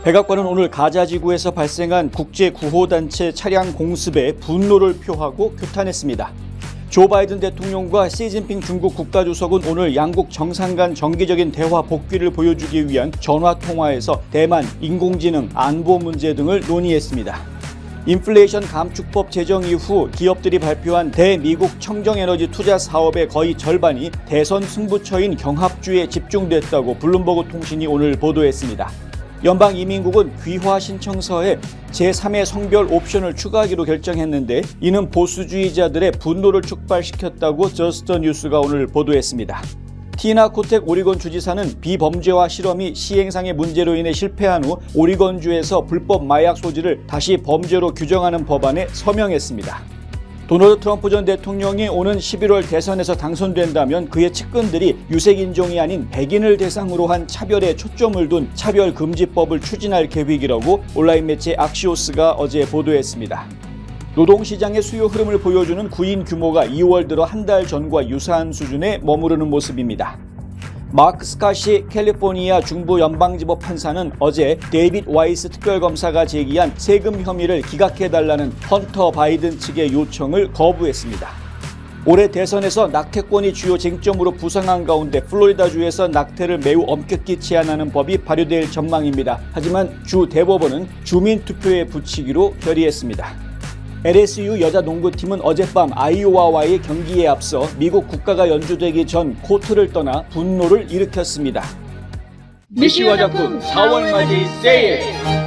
백악관은 오늘 가자 지구에서 발생한 국제구호단체 차량 공습에 분노를 표하고 규탄했습니다. 조 바이든 대통령과 시진핑 중국 국가주석은 오늘 양국 정상 간 정기적인 대화 복귀를 보여주기 위한 전화통화에서 대만, 인공지능, 안보 문제 등을 논의했습니다. 인플레이션 감축법 제정 이후 기업들이 발표한 대미국 청정에너지 투자 사업의 거의 절반이 대선 승부처인 경합주에 집중됐다고 블룸버그 통신이 오늘 보도했습니다. 연방이민국은 귀화 신청서에 제3의 성별 옵션을 추가하기로 결정했는데 이는 보수주의자들의 분노를 촉발시켰다고 저스트 뉴스가 오늘 보도했습니다. 티나 코텍 오리건 주지사는 비범죄화 실험이 시행상의 문제로 인해 실패한 후 오리건주에서 불법 마약 소지를 다시 범죄로 규정하는 법안에 서명했습니다. 도널드 트럼프 전 대통령이 오는 11월 대선에서 당선된다면 그의 측근들이 유색인종이 아닌 백인을 대상으로 한 차별에 초점을 둔 차별금지법을 추진할 계획이라고 온라인 매체 악시오스가 어제 보도했습니다. 노동시장의 수요 흐름을 보여주는 구인 규모가 2월 들어 한 달 전과 유사한 수준에 머무르는 모습입니다. 마크 스캇이 캘리포니아 중부 연방지법 판사는 어제 데이빗 와이스 특별검사가 제기한 세금 혐의를 기각해달라는 헌터 바이든 측의 요청을 거부했습니다. 올해 대선에서 낙태권이 주요 쟁점으로 부상한 가운데 플로리다주에서 낙태를 매우 엄격히 제한하는 법이 발효될 전망입니다. 하지만 주 대법원은 주민투표에 붙이기로 결의했습니다. LSU 여자 농구팀은 어젯밤 아이오와와의 경기에 앞서 미국 국가가 연주되기 전 코트를 떠나 분노를 일으켰습니다. 미쉬 화장품 4월 맞이 세일!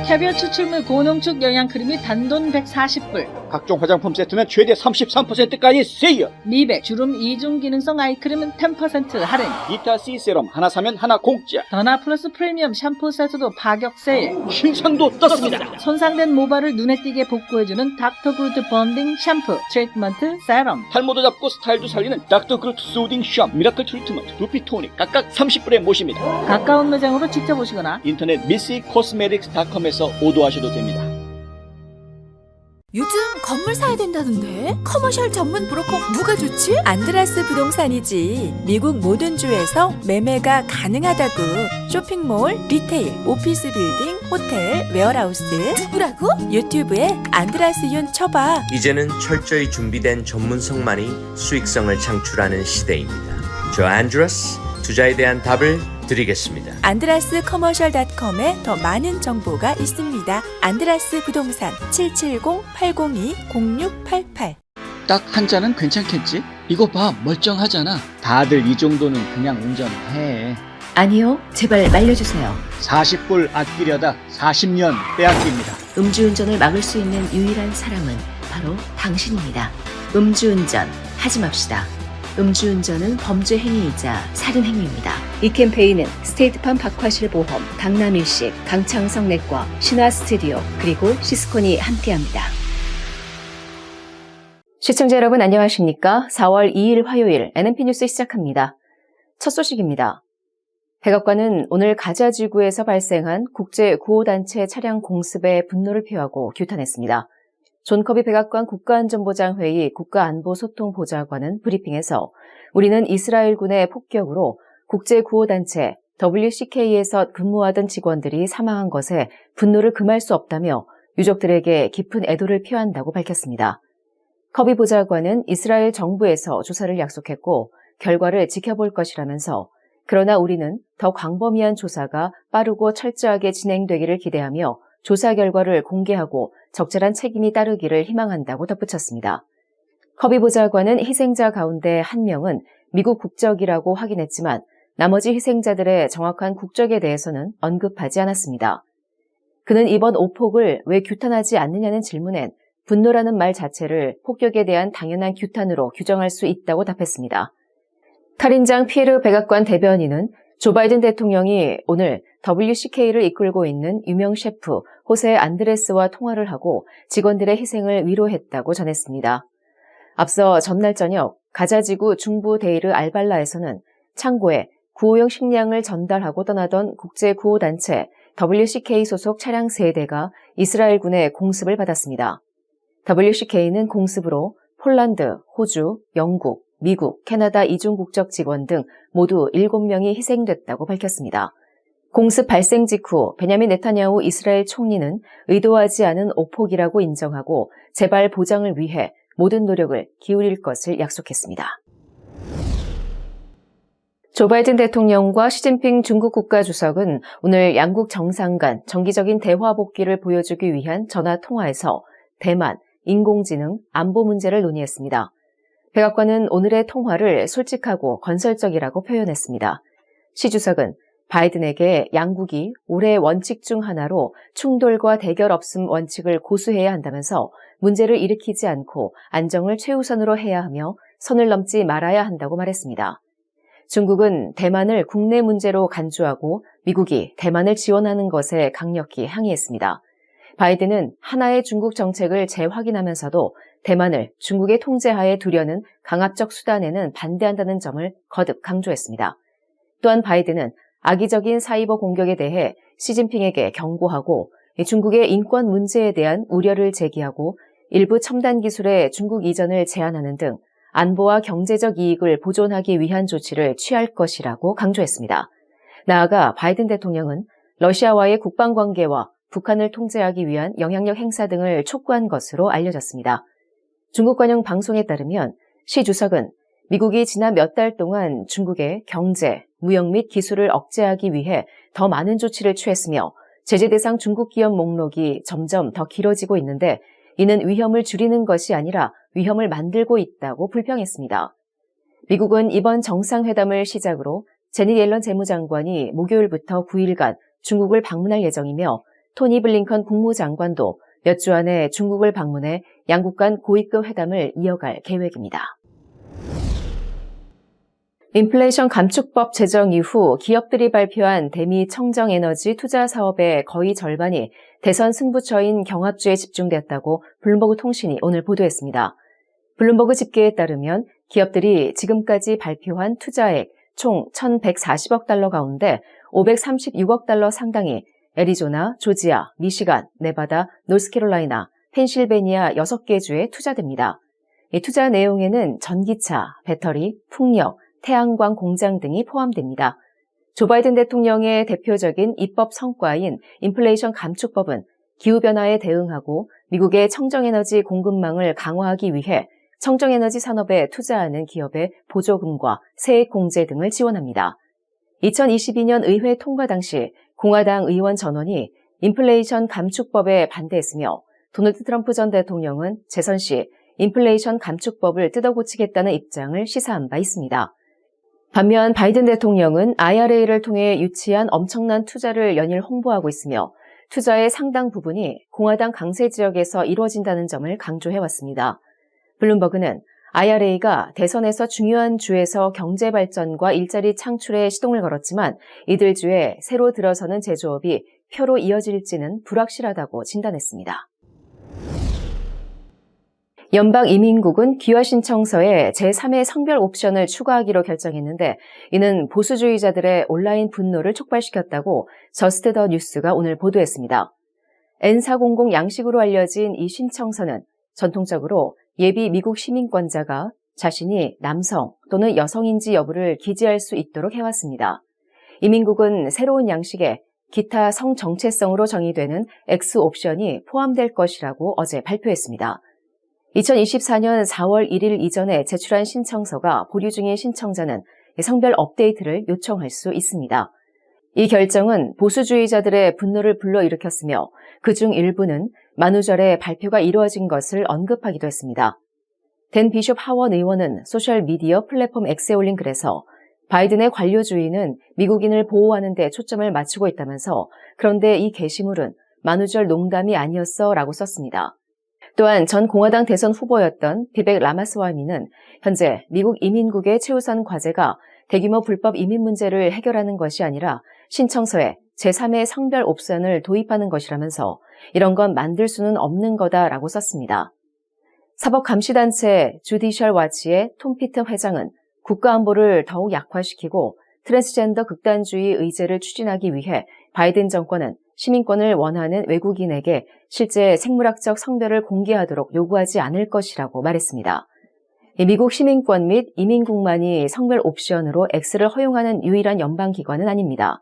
캐비어 추출물 고농축 영양크림 및 단돈 140불, 각종 화장품 세트는 최대 33%까지 세일! 미백, 주름 이중 기능성 아이크림은 10% 할인, 비타 C 세럼 하나 사면 하나 공짜! 더나 플러스 프리미엄 샴푸 세트도 파격 세일, 신상도 떴습니다! 손상된 모발을 눈에 띄게 복구해주는 닥터 그루트 번딩 샴푸, 트리트먼트 세럼, 탈모도 잡고 스타일도 살리는 닥터 그루트 소딩 샴, 미라클 트리트먼트, 두피 토닉 각각 30불에 모십니다. 가까운 매장으로 직접 오시거나 인터넷 missycosmetics.com에서 오더하셔도 됩니다. 요즘 건물 사야 된다던데? 커머셜 전문 브로커 누가 좋지? 안드라스 부동산이지. 미국 모든 주에서 매매가 가능하다고. 쇼핑몰, 리테일, 오피스 빌딩, 호텔, 웨어하우스. 누구라고? 유튜브에 안드라스 윤 쳐봐. 이제는 철저히 준비된 전문성만이 수익성을 창출하는 시대입니다. 저 안드라스 투자에 대한 답을 드리겠습니다. 안드라스 커머셜.com에 더 많은 정보가 있습니다. 안드라스 부동산 770-802-0688. 딱 한 잔은 괜찮겠지? 이거 봐, 멀쩡하잖아. 다들 이 정도는 그냥 운전해. 아니요, 제발 말려주세요. 40불 아끼려다 40년 빼앗깁니다. 음주운전을 막을 수 있는 유일한 사람은 바로 당신입니다. 음주운전 하지 맙시다. 음주운전은 범죄 행위이자 살인 행위입니다. 이 캠페인은 스테이트팜 박화실 보험, 강남일식, 강창성 내과, 신화 스튜디오, 그리고 시스콘이 함께합니다. 시청자 여러분 안녕하십니까? 4월 2일 화요일 NNP 뉴스 시작합니다. 첫 소식입니다. 백악관은 오늘 가자 지구에서 발생한 국제구호단체 차량 공습에 분노를 표하고 규탄했습니다. 존 커비 백악관 국가안전보장회의 국가안보소통보좌관은 브리핑에서 우리는 이스라엘군의 폭격으로 국제구호단체 WCK에서 근무하던 직원들이 사망한 것에 분노를 금할 수 없다며 유족들에게 깊은 애도를 표한다고 밝혔습니다. 커비 보좌관은 이스라엘 정부에서 조사를 약속했고 결과를 지켜볼 것이라면서 그러나 우리는 더 광범위한 조사가 빠르고 철저하게 진행되기를 기대하며 조사 결과를 공개하고 적절한 책임이 따르기를 희망한다고 덧붙였습니다. 커비 보좌관은 희생자 가운데 한 명은 미국 국적이라고 확인했지만 나머지 희생자들의 정확한 국적에 대해서는 언급하지 않았습니다. 그는 이번 오폭을 왜 규탄하지 않느냐는 질문엔 분노라는 말 자체를 폭격에 대한 당연한 규탄으로 규정할 수 있다고 답했습니다. 카린장 피에르 백악관 대변인은 조 바이든 대통령이 오늘 WCK를 이끌고 있는 유명 셰프 호세 안드레스와 통화를 하고 직원들의 희생을 위로했다고 전했습니다. 앞서 전날 저녁 가자지구 중부 데이르 알발라에서는 창고에 구호용 식량을 전달하고 떠나던 국제구호단체 WCK 소속 차량 3대가 이스라엘군의 공습을 받았습니다. WCK는 공습으로 폴란드, 호주, 영국, 미국, 캐나다 이중 국적 직원 등 모두 7명이 희생됐다고 밝혔습니다. 공습 발생 직후 베냐민 네타냐후 이스라엘 총리는 의도하지 않은 오폭이라고 인정하고 재발 보장을 위해 모든 노력을 기울일 것을 약속했습니다. 조 바이든 대통령과 시진핑 중국 국가주석은 오늘 양국 정상 간 정기적인 대화 복귀를 보여주기 위한 전화 통화에서 대만, 인공지능, 안보 문제를 논의했습니다. 백악관은 오늘의 통화를 솔직하고 건설적이라고 표현했습니다. 시 주석은 바이든에게 양국이 올해의 원칙 중 하나로 충돌과 대결 없음 원칙을 고수해야 한다면서 문제를 일으키지 않고 안정을 최우선으로 해야 하며 선을 넘지 말아야 한다고 말했습니다. 중국은 대만을 국내 문제로 간주하고 미국이 대만을 지원하는 것에 강력히 항의했습니다. 바이든은 하나의 중국 정책을 재확인하면서도 대만을 중국의 통제하에 두려는 강압적 수단에는 반대한다는 점을 거듭 강조했습니다. 또한 바이든은 악의적인 사이버 공격에 대해 시진핑에게 경고하고 중국의 인권 문제에 대한 우려를 제기하고 일부 첨단 기술의 중국 이전을 제한하는 등 안보와 경제적 이익을 보존하기 위한 조치를 취할 것이라고 강조했습니다. 나아가 바이든 대통령은 러시아와의 국방관계와 북한을 통제하기 위한 영향력 행사 등을 촉구한 것으로 알려졌습니다. 중국 관영 방송에 따르면 시 주석은 미국이 지난 몇 달 동안 중국의 경제, 무역 및 기술을 억제하기 위해 더 많은 조치를 취했으며 제재 대상 중국 기업 목록이 점점 더 길어지고 있는데 이는 위험을 줄이는 것이 아니라 위험을 만들고 있다고 불평했습니다. 미국은 이번 정상회담을 시작으로 제닛 옐런 재무장관이 목요일부터 9일간 중국을 방문할 예정이며 토니 블링컨 국무장관도 몇 주 안에 중국을 방문해 양국 간 고위급 회담을 이어갈 계획입니다. 인플레이션 감축법 제정 이후 기업들이 발표한 대미 청정에너지 투자 사업의 거의 절반이 대선 승부처인 경합주에 집중됐다고 블룸버그 통신이 오늘 보도했습니다. 블룸버그 집계에 따르면 기업들이 지금까지 발표한 투자액 총 1,140억 달러 가운데 536억 달러 상당이 애리조나, 조지아, 미시간, 네바다, 노스캐롤라이나, 펜실베니아 6개 주에 투자됩니다. 이 투자 내용에는 전기차, 배터리, 풍력, 태양광 공장 등이 포함됩니다. 조 바이든 대통령의 대표적인 입법 성과인 인플레이션 감축법은 기후변화에 대응하고 미국의 청정에너지 공급망을 강화하기 위해 청정에너지 산업에 투자하는 기업의 보조금과 세액 공제 등을 지원합니다. 2022년 의회 통과 당시 공화당 의원 전원이 인플레이션 감축법에 반대했으며 도널드 트럼프 전 대통령은 재선 시 인플레이션 감축법을 뜯어고치겠다는 입장을 시사한 바 있습니다. 반면 바이든 대통령은 IRA를 통해 유치한 엄청난 투자를 연일 홍보하고 있으며 투자의 상당 부분이 공화당 강세 지역에서 이루어진다는 점을 강조해왔습니다. 블룸버그는 IRA가 대선에서 중요한 주에서 경제 발전과 일자리 창출에 시동을 걸었지만 이들 주에 새로 들어서는 제조업이 표로 이어질지는 불확실하다고 진단했습니다. 연방이민국은 귀화 신청서에 제3의 성별 옵션을 추가하기로 결정했는데 이는 보수주의자들의 온라인 분노를 촉발시켰다고 저스트 더 뉴스가 오늘 보도했습니다. N400 양식으로 알려진 이 신청서는 전통적으로 예비 미국 시민권자가 자신이 남성 또는 여성인지 여부를 기재할 수 있도록 해왔습니다. 이민국은 새로운 양식에 기타 성 정체성으로 정의되는 X 옵션이 포함될 것이라고 어제 발표했습니다. 2024년 4월 1일 이전에 제출한 신청서가 보류 중인 신청자는 성별 업데이트를 요청할 수 있습니다. 이 결정은 보수주의자들의 분노를 불러일으켰으며 그중 일부는 만우절에 발표가 이루어진 것을 언급하기도 했습니다. 댄 비숍 하원 의원은 소셜미디어 플랫폼 X에 올린 글에서 바이든의 관료주의는 미국인을 보호하는 데 초점을 맞추고 있다면서 그런데 이 게시물은 만우절 농담이 아니었어 라고 썼습니다. 또한 전 공화당 대선 후보였던 비벡 라마스와미는 현재 미국 이민국의 최우선 과제가 대규모 불법 이민 문제를 해결하는 것이 아니라 신청서에 제3의 성별 옵션을 도입하는 것이라면서 이런 건 만들 수는 없는 거다라고 썼습니다. 사법감시단체 주디셜 와치의 톰 피터 회장은 국가안보를 더욱 약화시키고 트랜스젠더 극단주의 의제를 추진하기 위해 바이든 정권은 시민권을 원하는 외국인에게 실제 생물학적 성별을 공개하도록 요구하지 않을 것이라고 말했습니다. 미국 시민권 및 이민국만이 성별 옵션으로 X를 허용하는 유일한 연방기관은 아닙니다.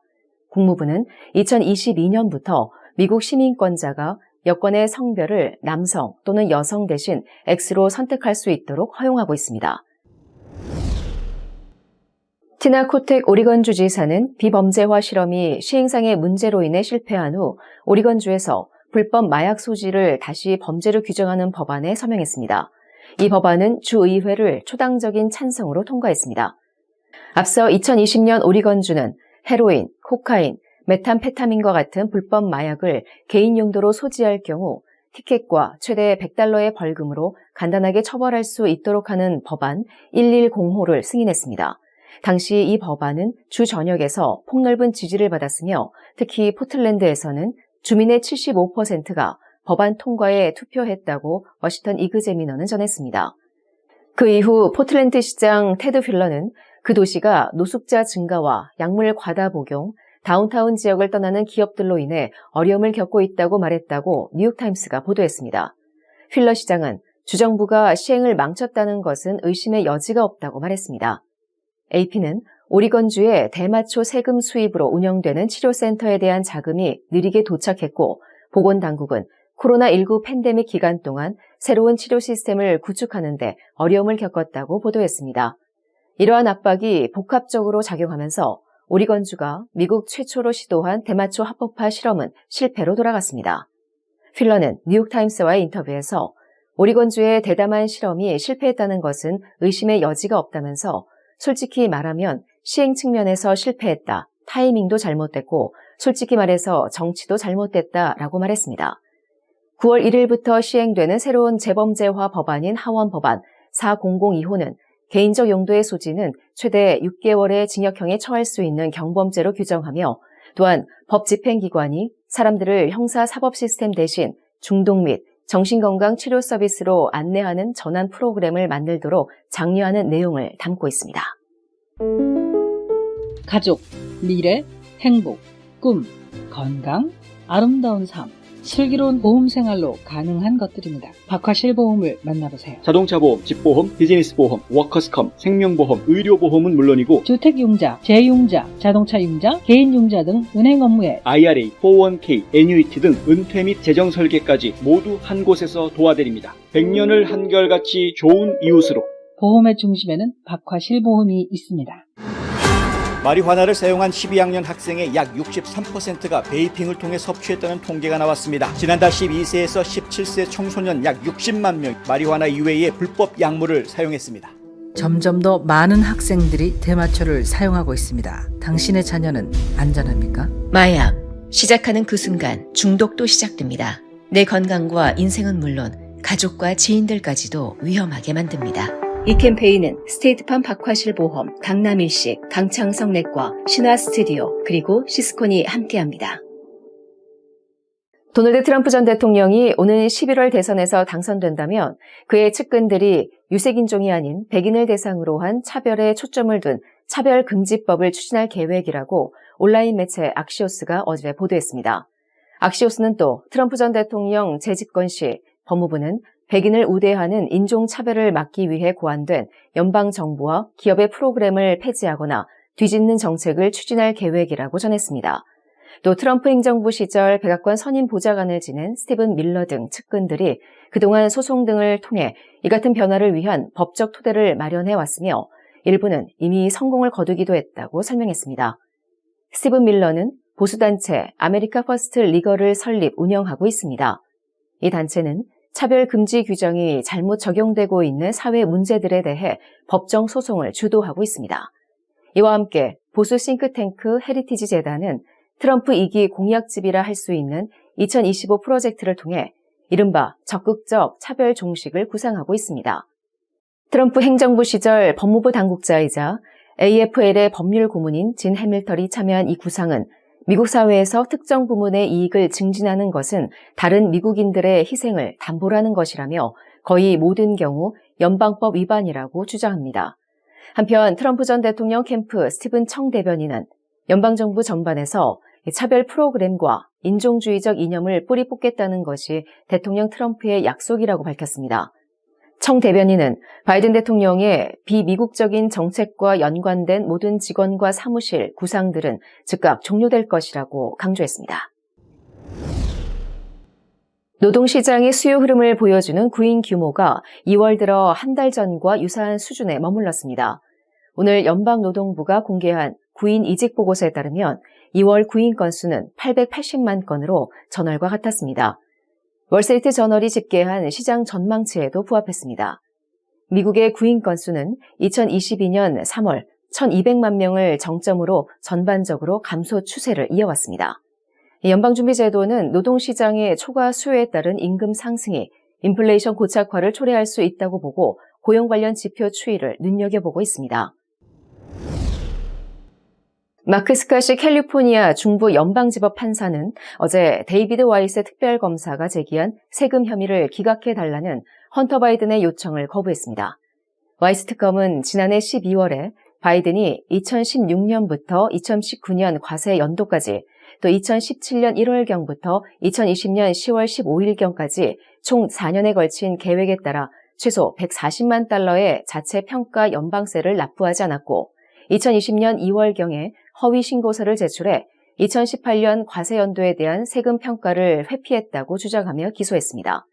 국무부는 2022년부터 미국 시민권자가 여권의 성별을 남성 또는 여성 대신 X로 선택할 수 있도록 허용하고 있습니다. 티나 코텍 오리건 주지사는 비범죄화 실험이 시행상의 문제로 인해 실패한 후 오리건주에서 불법 마약 소지를 다시 범죄로 규정하는 법안에 서명했습니다. 이 법안은 주의회를 초당적인 찬성으로 통과했습니다. 앞서 2020년 오리건주는 헤로인, 코카인, 메탐페타민과 같은 불법 마약을 개인 용도로 소지할 경우 티켓과 최대 $100의 벌금으로 간단하게 처벌할 수 있도록 하는 법안 110호를 승인했습니다. 당시 이 법안은 주 전역에서 폭넓은 지지를 받았으며 특히 포틀랜드에서는 주민의 75%가 법안 통과에 투표했다고 워싱턴 이그제미너는 전했습니다. 그 이후 포틀랜드 시장 테드 휠러는 그 도시가 노숙자 증가와 약물 과다 복용, 다운타운 지역을 떠나는 기업들로 인해 어려움을 겪고 있다고 말했다고 뉴욕타임스가 보도했습니다. 휠러 시장은 주정부가 시행을 망쳤다는 것은 의심의 여지가 없다고 말했습니다. AP는 오리건주의 대마초 세금 수입으로 운영되는 치료센터에 대한 자금이 느리게 도착했고 보건당국은 코로나19 팬데믹 기간 동안 새로운 치료 시스템을 구축하는 데 어려움을 겪었다고 보도했습니다. 이러한 압박이 복합적으로 작용하면서 오리건주가 미국 최초로 시도한 대마초 합법화 실험은 실패로 돌아갔습니다. 휠러는 뉴욕타임스와의 인터뷰에서 오리건주의 대담한 실험이 실패했다는 것은 의심의 여지가 없다면서 솔직히 말하면 시행 측면에서 실패했다. 타이밍도 잘못됐고 솔직히 말해서 정치도 잘못됐다라고 말했습니다. 9월 1일부터 시행되는 새로운 재범죄화 법안인 하원 법안 4002호는 개인적 용도의 소지는 최대 6개월의 징역형에 처할 수 있는 경범죄로 규정하며 또한 법 집행기관이 사람들을 형사사법 시스템 대신 중독 및 정신건강 치료 서비스로 안내하는 전환 프로그램을 만들도록 장려하는 내용을 담고 있습니다. 가족, 미래, 행복, 꿈, 건강, 아름다운 삶, 슬기로운 보험 생활로 가능한 것들입니다. 박화실보험을 만나보세요. 자동차 보험, 집보험, 비즈니스 보험, 워커스컴, 생명보험, 의료보험은 물론이고 주택융자, 재융자, 자동차융자, 개인융자 등 은행 업무에 IRA, 401k, 애뉴이티 등 은퇴 및 재정 설계까지 모두 한 곳에서 도와드립니다. 100년을 한결같이 좋은 이웃으로. 보험의 중심에는 박화실보험이 있습니다. 마리화나를 사용한 12학년 학생의 약 63%가 베이핑을 통해 섭취했다는 통계가 나왔습니다. 지난달 12세에서 17세 청소년 약 60만 명 마리화나 이외의 불법 약물을 사용했습니다. 점점 더 많은 학생들이 대마초를 사용하고 있습니다. 당신의 자녀는 안전합니까? 마약. 시작하는 그 순간 중독도 시작됩니다. 내 건강과 인생은 물론 가족과 지인들까지도 위험하게 만듭니다. 이 캠페인은 스테이트팜 박화실보험, 강남일식, 강창성 내과, 신화 스튜디오, 그리고 시스콘이 함께합니다. 도널드 트럼프 전 대통령이 오는 11월 대선에서 당선된다면 그의 측근들이 유색인종이 아닌 백인을 대상으로 한 차별에 초점을 둔 차별금지법을 추진할 계획이라고 온라인 매체 악시오스가 어제 보도했습니다. 악시오스는 또 트럼프 전 대통령 재집권 시 법무부는 백인을 우대하는 인종차별을 막기 위해 고안된 연방정부와 기업의 프로그램을 폐지하거나 뒤집는 정책을 추진할 계획이라고 전했습니다. 또 트럼프 행정부 시절 백악관 선임 보좌관을 지낸 스티븐 밀러 등 측근들이 그동안 소송 등을 통해 이 같은 변화를 위한 법적 토대를 마련해 왔으며 일부는 이미 성공을 거두기도 했다고 설명했습니다. 스티븐 밀러는 보수단체 아메리카 퍼스트 리거를 설립, 운영하고 있습니다. 이 단체는 차별 금지 규정이 잘못 적용되고 있는 사회 문제들에 대해 법정 소송을 주도하고 있습니다. 이와 함께 보수 싱크탱크 헤리티지 재단은 트럼프 2기 공약집이라 할 수 있는 2025 프로젝트를 통해 이른바 적극적 차별 종식을 구상하고 있습니다. 트럼프 행정부 시절 법무부 당국자이자 AFL의 법률 고문인 진 해밀턴이 참여한 이 구상은 미국 사회에서 특정 부문의 이익을 증진하는 것은 다른 미국인들의 희생을 담보라는 것이라며 거의 모든 경우 연방법 위반이라고 주장합니다. 한편 트럼프 전 대통령 캠프 스티븐 청 대변인은 연방정부 전반에서 차별 프로그램과 인종주의적 이념을 뿌리 뽑겠다는 것이 대통령 트럼프의 약속이라고 밝혔습니다. 청 대변인은 바이든 대통령의 비미국적인 정책과 연관된 모든 직원과 사무실, 구상들은 즉각 종료될 것이라고 강조했습니다. 노동시장의 수요 흐름을 보여주는 구인 규모가 2월 들어 한 달 전과 유사한 수준에 머물렀습니다. 오늘 연방노동부가 공개한 구인 이직 보고서에 따르면 2월 구인 건수는 880만 건으로 전월과 같았습니다. 월스트리트 저널이 집계한 시장 전망치에도 부합했습니다. 미국의 구인 건수는 2022년 3월 1,200만 명을 정점으로 전반적으로 감소 추세를 이어왔습니다. 연방준비제도는 노동시장의 초과 수요에 따른 임금 상승이 인플레이션 고착화를 초래할 수 있다고 보고 고용 관련 지표 추이를 눈여겨보고 있습니다. 마크 스캇이 캘리포니아 중부 연방지법 판사는 어제 데이비드 와이스 특별검사가 제기한 세금 혐의를 기각해달라는 헌터 바이든의 요청을 거부했습니다. 와이스 특검은 지난해 12월에 바이든이 2016년부터 2019년 과세 연도까지 또 2017년 1월경부터 2020년 10월 15일경까지 총 4년에 걸친 계획에 따라 최소 140만 달러의 자체 평가 연방세를 납부하지 않았고 2020년 2월경에 허위 신고서를 제출해 2018년 과세 연도에 대한 세금 평가를 회피했다고 주장하며 기소했습니다.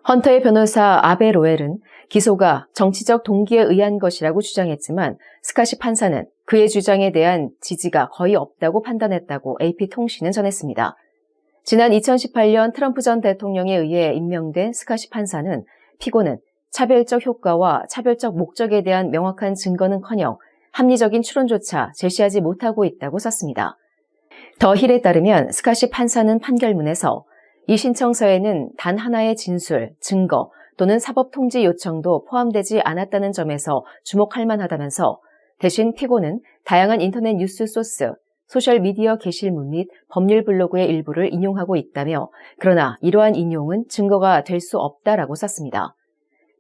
헌터의 변호사 아베 로엘은 기소가 정치적 동기에 의한 것이라고 주장했지만 스캇이 판사는 그의 주장에 대한 지지가 거의 없다고 판단했다고 AP통신은 전했습니다. 지난 2018년 트럼프 전 대통령에 의해 임명된 스캇이 판사는 피고는 차별적 효과와 차별적 목적에 대한 명확한 증거는커녕 합리적인 추론조차 제시하지 못하고 있다고 썼습니다. 더 힐에 따르면 스캇이 판사는 판결문에서 이 신청서에는 단 하나의 진술, 증거 또는 사법통지 요청도 포함되지 않았다는 점에서 주목할 만하다면서 대신 피고는 다양한 인터넷 뉴스 소스, 소셜미디어 게시물 및 법률 블로그의 일부를 인용하고 있다며 그러나 이러한 인용은 증거가 될 수 없다라고 썼습니다.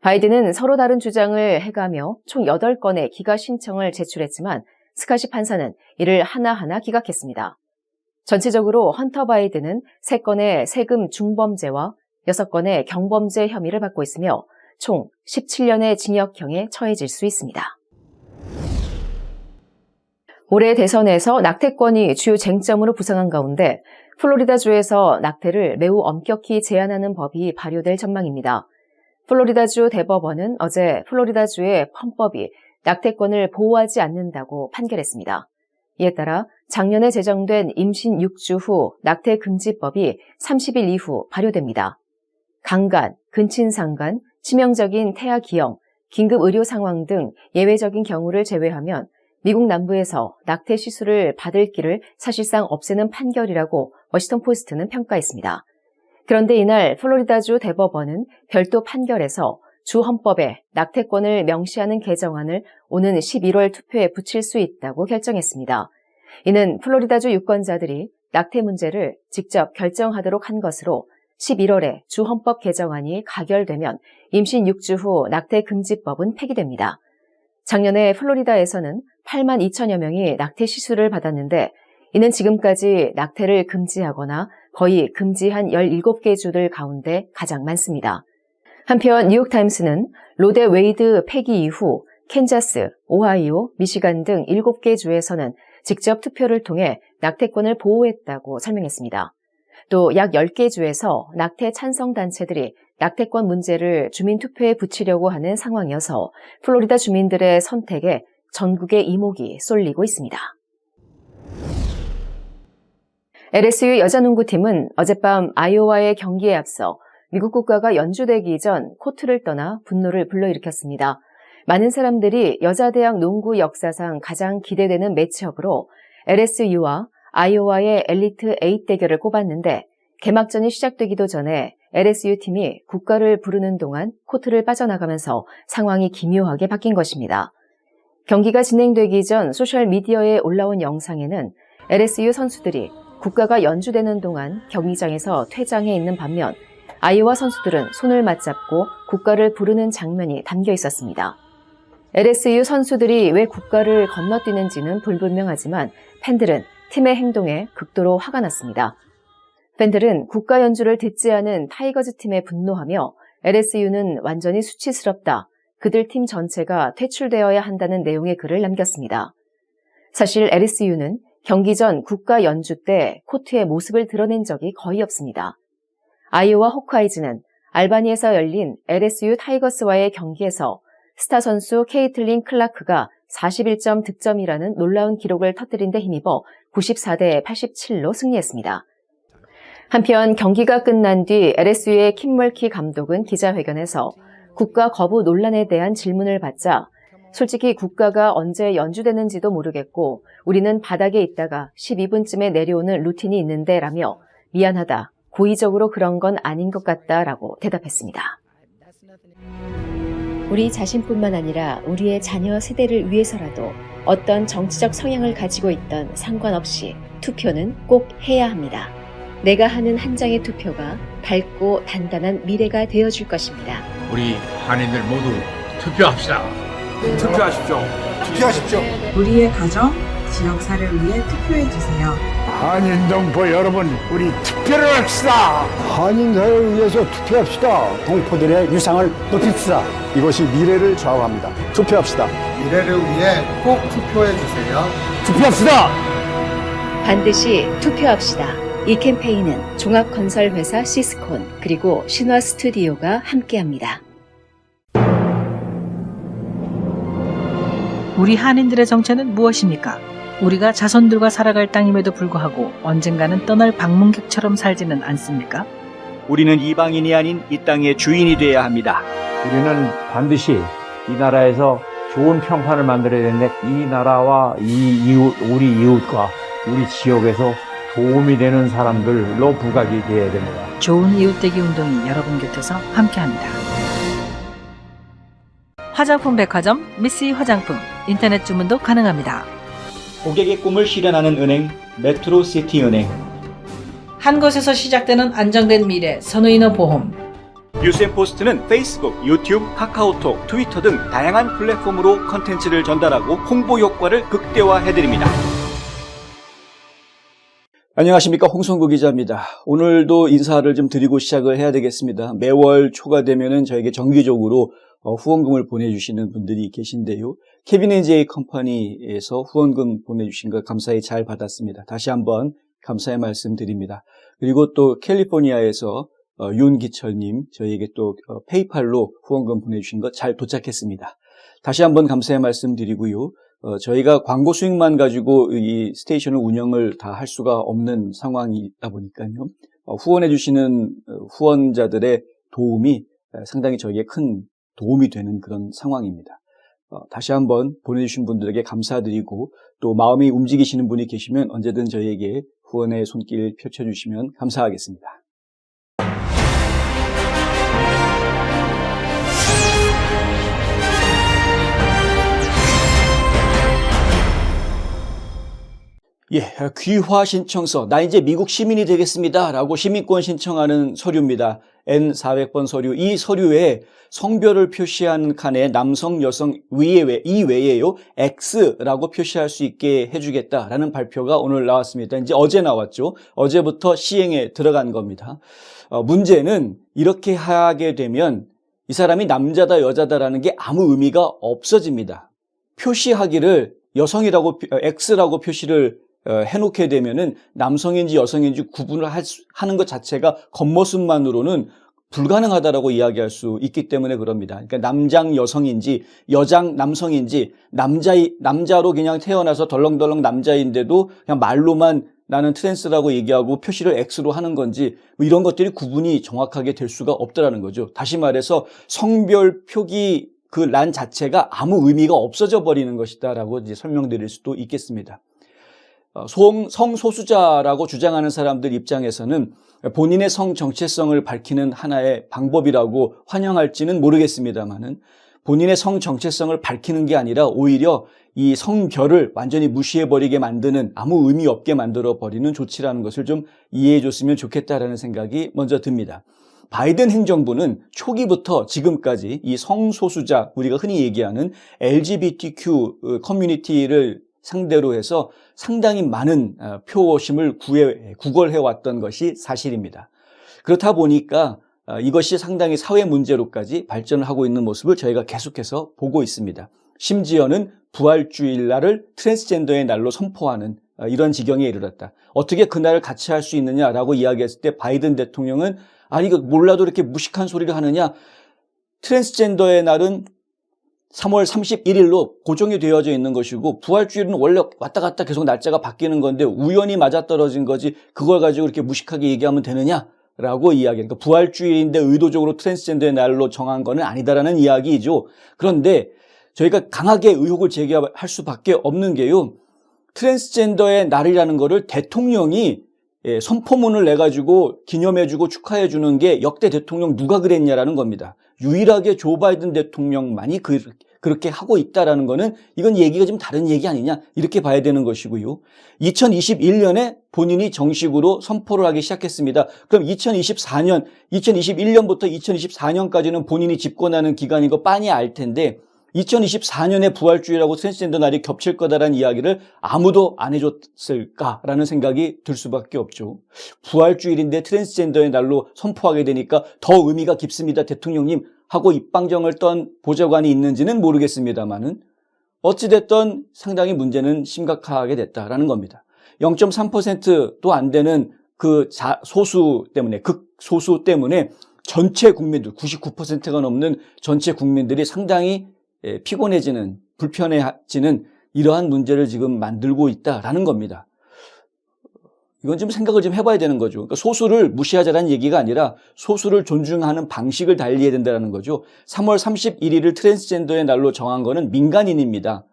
바이든은 서로 다른 주장을 해가며 총 8건의 기각 신청을 제출했지만 스캇이 판사는 이를 하나하나 기각했습니다. 전체적으로 헌터 바이든은 3건의 세금 중범죄와 6건의 경범죄 혐의를 받고 있으며 총 17년의 징역형에 처해질 수 있습니다. 올해 대선에서 낙태권이 주요 쟁점으로 부상한 가운데 플로리다주에서 낙태를 매우 엄격히 제한하는 법이 발효될 전망입니다. 플로리다주 대법원은 어제 플로리다주의 헌법이 낙태권을 보호하지 않는다고 판결했습니다. 이에 따라 작년에 제정된 임신 6주 후 낙태 금지법이 30일 이후 발효됩니다. 강간, 근친상간, 치명적인 태아 기형, 긴급 의료 상황 등 예외적인 경우를 제외하면 미국 남부에서 낙태 시술을 받을 길을 사실상 없애는 판결이라고 워싱턴 포스트는 평가했습니다. 그런데 이날 플로리다주 대법원은 별도 판결에서 주 헌법에 낙태권을 명시하는 개정안을 오는 11월 투표에 붙일 수 있다고 결정했습니다. 이는 플로리다주 유권자들이 낙태 문제를 직접 결정하도록 한 것으로 11월에 주 헌법 개정안이 가결되면 임신 6주 후 낙태 금지법은 폐기됩니다. 작년에 플로리다에서는 8만 2천여 명이 낙태 시술을 받았는데 이는 지금까지 낙태를 금지하거나 거의 금지한 17개 주들 가운데 가장 많습니다. 한편 뉴욕타임스는 로데 웨이드 폐기 이후 캔자스, 오하이오, 미시간 등 7개 주에서는 직접 투표를 통해 낙태권을 보호했다고 설명했습니다. 또 약 10개 주에서 낙태 찬성 단체들이 낙태권 문제를 주민투표에 붙이려고 하는 상황이어서 플로리다 주민들의 선택에 전국의 이목이 쏠리고 있습니다. LSU 여자농구팀은 어젯밤 아이오와의 경기에 앞서 미국 국가가 연주되기 전 코트를 떠나 분노를 불러일으켰습니다. 많은 사람들이 여자대학 농구 역사상 가장 기대되는 매치업으로 LSU와 아이오와의 엘리트 8 대결을 꼽았는데 개막전이 시작되기도 전에 LSU 팀이 국가를 부르는 동안 코트를 빠져나가면서 상황이 기묘하게 바뀐 것입니다. 경기가 진행되기 전 소셜미디어에 올라온 영상에는 LSU 선수들이 국가가 연주되는 동안 경기장에서 퇴장해 있는 반면 아이오와 선수들은 손을 맞잡고 국가를 부르는 장면이 담겨 있었습니다. LSU 선수들이 왜 국가를 건너뛰는지는 불분명하지만 팬들은 팀의 행동에 극도로 화가 났습니다. 팬들은 국가 연주를 듣지 않은 타이거즈 팀에 분노하며 LSU는 완전히 수치스럽다, 그들 팀 전체가 퇴출되어야 한다는 내용의 글을 남겼습니다. 사실 LSU는 경기 전 국가 연주 때 코트의 모습을 드러낸 적이 거의 없습니다. 아이오와 호크아이즈는 알바니에서 열린 LSU 타이거스와의 경기에서 스타 선수 케이틀린 클라크가 41점 득점이라는 놀라운 기록을 터뜨린 데 힘입어 94대 87로 승리했습니다. 한편 경기가 끝난 뒤 LSU의 킴멀키 감독은 기자회견에서 국가 거부 논란에 대한 질문을 받자 솔직히 국가가 언제 연주되는지도 모르겠고 우리는 바닥에 있다가 12분쯤에 내려오는 루틴이 있는데 라며 미안하다, 고의적으로 그런 건 아닌 것 같다 라고 대답했습니다. 우리 자신뿐만 아니라 우리의 자녀 세대를 위해서라도 어떤 정치적 성향을 가지고 있던 상관없이 투표는 꼭 해야 합니다. 내가 하는 한 장의 투표가 밝고 단단한 미래가 되어줄 것입니다. 우리 한인들 모두 투표합시다. 투표하십시오. 투표하십시오. 우리의 가정, 지역사를 위해 투표해주세요. 한인 동포 여러분, 우리 투표를 합시다. 한인사회를 위해서 투표합시다. 동포들의 유상을 높입시다. 이것이 미래를 좌우합니다. 투표합시다. 미래를 위해 꼭 투표해주세요. 투표합시다. 반드시 투표합시다. 이 캠페인은 종합건설회사 시스콘 그리고 신화 스튜디오가 함께합니다. 우리 한인들의 정체는 무엇입니까? 우리가 자손들과 살아갈 땅임에도 불구하고 언젠가는 떠날 방문객처럼 살지는 않습니까? 우리는 이방인이 아닌 이 땅의 주인이 되어야 합니다. 우리는 반드시 이 나라에서 좋은 평판을 만들어야 되는데 이 나라와 우리 이웃과 우리 지역에서 도움이 되는 사람들로 부각이 되어야 됩니다. 좋은 이웃되기 운동이 여러분 곁에서 함께합니다. 화장품 백화점 미쓰이 화장품 인터넷 주문도 가능합니다. 고객의 꿈을 실현하는 은행 메트로시티은행, 한 곳에서 시작되는 안정된 미래 선우인어 보험, 뉴스앤포스트는 페이스북, 유튜브, 카카오톡, 트위터 등 다양한 플랫폼으로 컨텐츠를 전달하고 홍보 효과를 극대화해드립니다. 안녕하십니까, 홍성구 기자입니다. 오늘도 인사를 좀 드리고 시작을 해야 되겠습니다. 매월 초가 되면은 저에게 정기적으로 후원금을 보내주시는 분들이 계신데요. 케빈 앤 제이 컴퍼니에서 후원금 보내주신 거 감사히 잘 받았습니다. 다시 한번 감사의 말씀 드립니다. 그리고 또 캘리포니아에서 윤기철님 저희에게 또 페이팔로 후원금 보내주신 거 잘 도착했습니다. 다시 한번 감사의 말씀 드리고요. 저희가 광고 수익만 가지고 이 스테이션을 운영을 다 할 수가 없는 상황이다 보니까요. 후원해 주시는 후원자들의 도움이 상당히 저에게 큰 도움이 되는 그런 상황입니다. 다시 한번 보내주신 분들에게 감사드리고 또 마음이 움직이시는 분이 계시면 언제든 저희에게 후원의 손길 펼쳐주시면 감사하겠습니다. 귀화 신청서, 나 이제 미국 시민이 되겠습니다 라고 시민권 신청하는 서류입니다. N400번 서류. 이 서류에 성별을 표시한 칸에 남성, 여성 이외에요 X라고 표시할 수 있게 해주겠다라는 발표가 오늘 나왔습니다. 이제 어제 나왔죠. 어제부터 시행에 들어간 겁니다. 문제는 이렇게 하게 되면 이 사람이 남자다 여자다라는 게 아무 의미가 없어집니다. 표시하기를 여성이라고 X라고 표시를 해놓게 되면은 남성인지 여성인지 구분을 하는 것 자체가 겉모습만으로는 불가능하다라고 이야기할 수 있기 때문에 그럽니다. 그러니까 남장 여성인지 여장 남성인지 남자로 그냥 태어나서 덜렁덜렁 남자인데도 그냥 말로만 나는 트랜스라고 얘기하고 표시를 X로 하는 건지 뭐 이런 것들이 구분이 정확하게 될 수가 없다라는 거죠. 다시 말해서 성별 표기 그 란 자체가 아무 의미가 없어져 버리는 것이다라고 이제 설명드릴 수도 있겠습니다. 성소수자라고 주장하는 사람들 입장에서는 본인의 성 정체성을 밝히는 하나의 방법이라고 환영할지는 모르겠습니다만은 본인의 성 정체성을 밝히는 게 아니라 오히려 이 성별을 완전히 무시해버리게 만드는 아무 의미 없게 만들어버리는 조치라는 것을 좀 이해해 줬으면 좋겠다라는 생각이 먼저 듭니다. 바이든 행정부는 초기부터 지금까지 이 성소수자, 우리가 흔히 얘기하는 LGBTQ 커뮤니티를 상대로 해서 상당히 많은 표심을 구걸해왔던 것이 사실입니다. 그렇다 보니까 이것이 상당히 사회 문제로까지 발전을 하고 있는 모습을 저희가 계속해서 보고 있습니다. 심지어는 부활주일 날을 트랜스젠더의 날로 선포하는 이런 지경에 이르렀다. 어떻게 그날을 같이 할 수 있느냐라고 이야기했을 때 바이든 대통령은 아니 이거 몰라도 이렇게 무식한 소리를 하느냐. 트랜스젠더의 날은 3월 31일로 고정이 되어져 있는 것이고 부활주일은 원래 왔다 갔다 계속 날짜가 바뀌는 건데 우연히 맞아떨어진 거지 그걸 가지고 이렇게 무식하게 얘기하면 되느냐라고 이야기하는 그러니까 부활주일인데 의도적으로 트랜스젠더의 날로 정한 거는 아니다라는 이야기이죠. 그런데 저희가 강하게 의혹을 제기할 수밖에 없는 게요. 트랜스젠더의 날이라는 거를 대통령이 선포문을 내가지고 기념해주고 축하해주는 게 역대 대통령 누가 그랬냐라는 겁니다. 유일하게 조 바이든 대통령만이 그렇게 하고 있다라는 거는 이건 얘기가 좀 다른 얘기 아니냐 이렇게 봐야 되는 것이고요. 2021년에 본인이 정식으로 선포를 하기 시작했습니다. 그럼 2021년부터 2024년까지는 본인이 집권하는 기간인 거 빤히 알 텐데 2024년에 부활주일하고 트랜스젠더 날이 겹칠 거다라는 이야기를 아무도 안 해줬을까라는 생각이 들 수밖에 없죠. 부활주일인데 트랜스젠더의 날로 선포하게 되니까 더 의미가 깊습니다. 대통령님 하고 입방정을 떤 보좌관이 있는지는 모르겠습니다만은 어찌됐든 상당히 문제는 심각하게 됐다라는 겁니다. 0.3%도 안 되는 그 소수 때문에 극소수 때문에 전체 국민들 99%가 넘는 전체 국민들이 상당히 피곤해지는 불편해지는 이러한 문제를 지금 만들고 있다라는 겁니다. 이건 좀 생각을 좀 해봐야 되는 거죠. 그러니까 소수를 무시하자라는 얘기가 아니라 소수를 존중하는 방식을 달리해야 된다는 거죠. 3월 31일을 트랜스젠더의 날로 정한 거는 민간인입니다.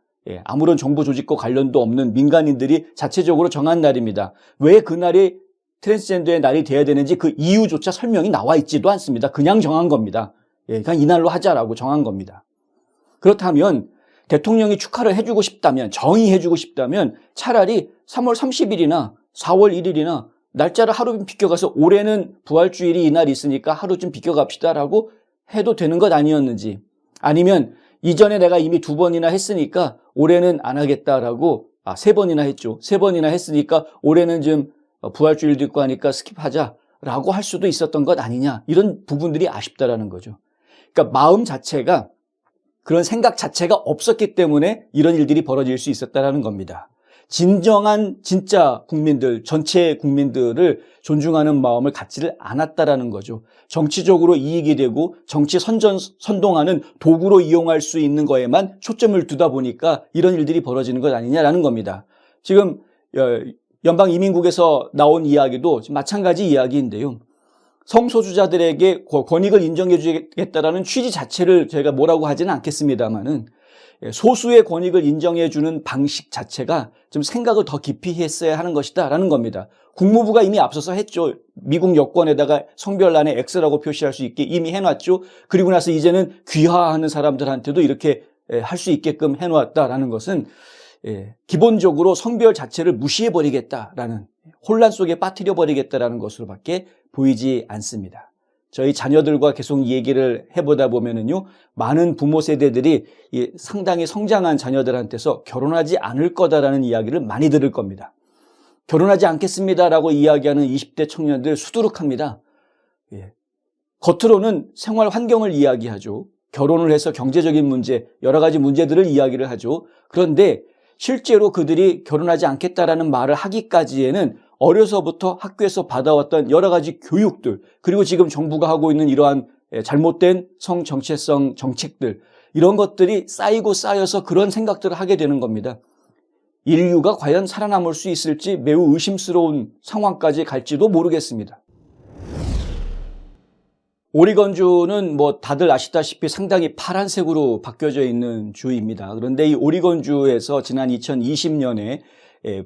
아무런 정부 조직과 관련도 없는 민간인들이 자체적으로 정한 날입니다. 왜 그날이 트랜스젠더의 날이 돼야 되는지 그 이유조차 설명이 나와 있지도 않습니다. 그냥 정한 겁니다. 그냥 이날로 하자라고 정한 겁니다. 그렇다면 대통령이 축하를 해주고 싶다면 정의해주고 싶다면 차라리 3월 30일이나 4월 1일이나 날짜를 하루 좀 비껴가서 올해는 부활주일이 이날이 있으니까 하루 좀 비껴갑시다라고 해도 되는 것 아니었는지 아니면 이전에 내가 이미 2번이나 했으니까 올해는 안 하겠다라고 3번이나 했죠. 3번이나 했으니까 올해는 좀 부활주일도 있고 하니까 스킵하자라고 할 수도 있었던 것 아니냐 이런 부분들이 아쉽다라는 거죠. 그러니까 마음 자체가 그런 생각 자체가 없었기 때문에 이런 일들이 벌어질 수 있었다는 겁니다. 진정한 진짜 국민들, 전체 국민들을 존중하는 마음을 갖지를 않았다라는 거죠. 정치적으로 이익이 되고 정치 선동하는 도구로 이용할 수 있는 거에만 초점을 두다 보니까 이런 일들이 벌어지는 것 아니냐라는 겁니다. 지금 연방이민국에서 나온 이야기도 마찬가지 이야기인데요. 성소수자들에게 권익을 인정해 주겠다라는 취지 자체를 저희가 뭐라고 하지는 않겠습니다만은 소수의 권익을 인정해 주는 방식 자체가 좀 생각을 더 깊이 했어야 하는 것이다라는 겁니다. 국무부가 이미 앞서서 했죠. 미국 여권에다가 성별란에 X라고 표시할 수 있게 이미 해놨죠. 그리고 나서 이제는 귀화하는 사람들한테도 이렇게 할 수 있게끔 해놓았다라는 것은 기본적으로 성별 자체를 무시해버리겠다라는 혼란 속에 빠뜨려버리겠다라는 것으로밖에 보이지 않습니다. 저희 자녀들과 계속 얘기를 해보다 보면은요, 많은 부모 세대들이 상당히 성장한 자녀들한테서 결혼하지 않을 거다라는 이야기를 많이 들을 겁니다. 결혼하지 않겠습니다라고 이야기하는 20대 청년들 수두룩합니다. 겉으로는 생활 환경을 이야기하죠. 결혼을 해서 경제적인 문제, 여러 가지 문제들을 이야기를 하죠. 그런데 실제로 그들이 결혼하지 않겠다라는 말을 하기까지에는 어려서부터 학교에서 받아왔던 여러 가지 교육들, 그리고 지금 정부가 하고 있는 이러한 잘못된 성정체성 정책들, 이런 것들이 쌓이고 쌓여서 그런 생각들을 하게 되는 겁니다. 인류가 과연 살아남을 수 있을지 매우 의심스러운 상황까지 갈지도 모르겠습니다. 오리건주는 다들 아시다시피 상당히 파란색으로 바뀌어져 있는 주입니다. 그런데 이 오리건주에서 지난 2020년에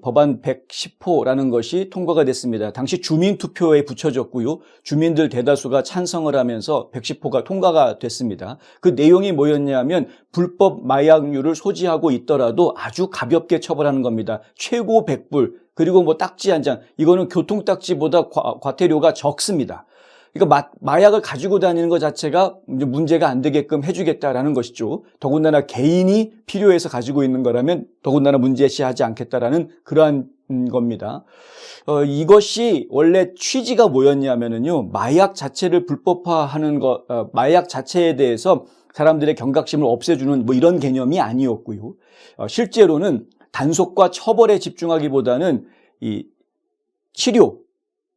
법안 110호라는 것이 통과가 됐습니다. 당시 주민투표에 붙여졌고요. 주민들 대다수가 찬성을 하면서 110호가 통과가 됐습니다. 그 내용이 뭐였냐면 불법 마약류를 소지하고 있더라도 아주 가볍게 처벌하는 겁니다. 최고 100불, 그리고 딱지 한 장, 이거는 교통딱지보다 과태료가 적습니다. 그러니까 마약을 가지고 다니는 것 자체가 이제 문제가 안 되게끔 해주겠다라는 것이죠. 더군다나 개인이 필요해서 가지고 있는 거라면 더군다나 문제시하지 않겠다라는 그러한 겁니다. 이것이 원래 취지가 뭐였냐면은요, 마약 자체를 불법화하는 것, 마약 자체에 대해서 사람들의 경각심을 없애주는 뭐 이런 개념이 아니었고요. 실제로는 단속과 처벌에 집중하기보다는 이 치료,